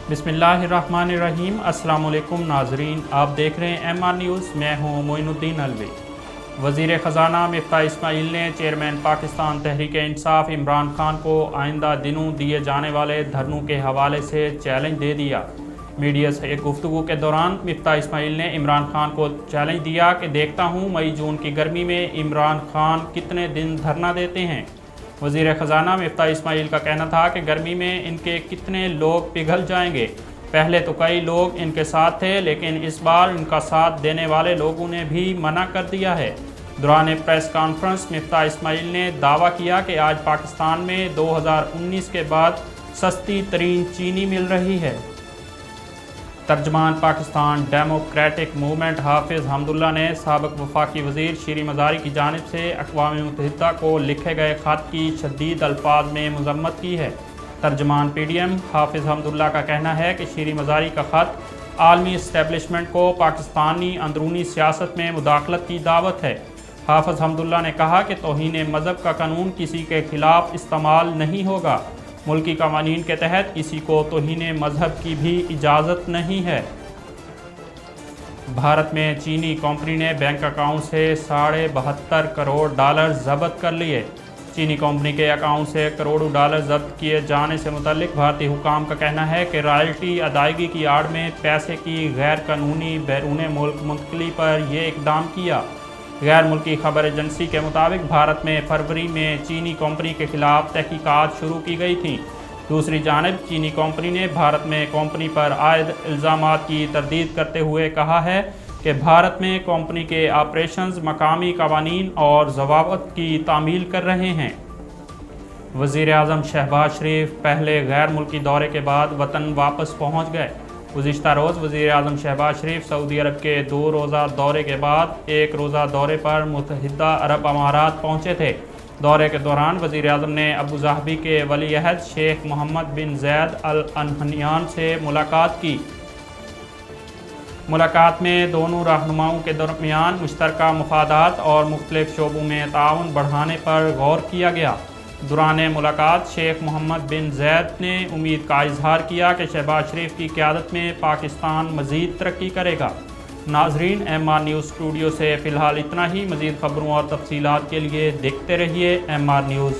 बिस्मिल्लाहिर्रहमानिर्रहीम। अस्सलाम वालेकुम नाजरीन, आप देख रहे हैं MR न्यूज़। मैं हूँ मोइनुद्दीन अलवी। वज़ीर ख़जाना मिफ्ताह इस्माइल ने चेयरमैन पाकिस्तान तहरीक इंसाफ इमरान खान को आइंदा दिनों दिए जाने वाले धरनों के हवाले से चैलेंज दे दिया। मीडिया से एक गुफ्तगू के दौरान मिफ्ताह इस्माइल ने इमरान खान को चैलेंज दिया कि देखता हूँ मई जून की गर्मी में इमरान खान कितने दिन धरना देते हैं। वज़ीर ख़जाना मिफ्ताह इस्माइल का कहना था कि गर्मी में इनके कितने लोग पिघल जाएंगे। पहले तो कई लोग इनके साथ थे, लेकिन इस बार इनका साथ देने वाले लोगों ने भी मना कर दिया है। दौरान प्रेस कॉन्फ्रेंस मिफ्ताह इस्माइल ने दावा किया कि आज पाकिस्तान में 2019 के बाद सस्ती तरीन चीनी मिल रही है। तर्जमान पाकिस्तान डेमोक्रेटिक मूवमेंट हाफिज़ हमदुल्ला ने साबिक़ वफाकी वज़ीर शीरी मज़ारी की जानिब से अक़वाम मुत्तहिदा को लिखे गए ख़त की शदीद अल्फाज में मज़म्मत की है। तर्जमान PDM हाफिज़ हमदुल्ला का कहना है कि शीरी मज़ारी का ख़त आलमी इस्टेब्लिशमेंट को पाकिस्तानी अंदरूनी सियासत में मुदाखलत की दावत है। हाफिज़ हमदुल्ला ने कहा कि तौहीन मज़हब का कानून किसी के ख़िलाफ़ इस्तेमाल नहीं होगा। मुल्की क़वानीन के तहत किसी को तौहीन मज़हब की भी इजाज़त नहीं है। भारत में चीनी कंपनी ने बैंक अकाउंट से $72.5 करोड़ ज़ब्त कर लिए। चीनी कंपनी के अकाउंट से करोड़ों डॉलर ज़ब्त किए जाने से मुतल्लिक भारतीय हुकाम का कहना है कि रॉयल्टी अदायगी की आड़ में पैसे की गैर कानूनी बैरून मुल्क मुंतकली पर यह इकदाम किया। गैर मुल्की खबर एजेंसी के मुताबिक भारत में फरवरी में चीनी कंपनी के खिलाफ तहकीकात शुरू की गई थी। दूसरी जानिब चीनी कंपनी ने भारत में कंपनी पर आयद इल्ज़ामात की तरदीद करते हुए कहा है कि भारत में कंपनी के ऑपरेशंस मकामी कवानीन और ज़वाबित की तामील कर रहे हैं। वज़ीर आज़म शहबाज शरीफ पहले गैर मुल्की दौरे के बाद वतन वापस पहुँच गए। गुज़िश्ता रोज़ वज़ीर आज़म शहबाज शरीफ सऊदी अरब के 2 रोज़ा दौरे के बाद 1 रोज़ा दौरे पर मुत्तहिदा अरब अमारात पहुँचे थे। दौरे के दौरान वज़ीर आज़म ने अबू ज़ाहबी के वली अहद शेख मोहम्मद बिन ज़ैद अल नहयान से मुलाकात की। मुलाकात में दोनों रहनुमाओं के दरमियान मुश्तरका मुफादात और मुख्तलिफ शोबों में ताउन बढ़ाने पर गौर किया गया। दौरान मुलाकात शेख मोहम्मद बिन ज़ैद ने उम्मीद का इजहार किया कि शहबाज शरीफ की क़यादत में पाकिस्तान मज़ीद तरक्की करेगा। नाजरीन, MR न्यूज़ स्टूडियो से फ़िलहाल इतना ही। मज़ीद ख़बरों और तफसीलात के लिए देखते रहिए MR न्यूज़।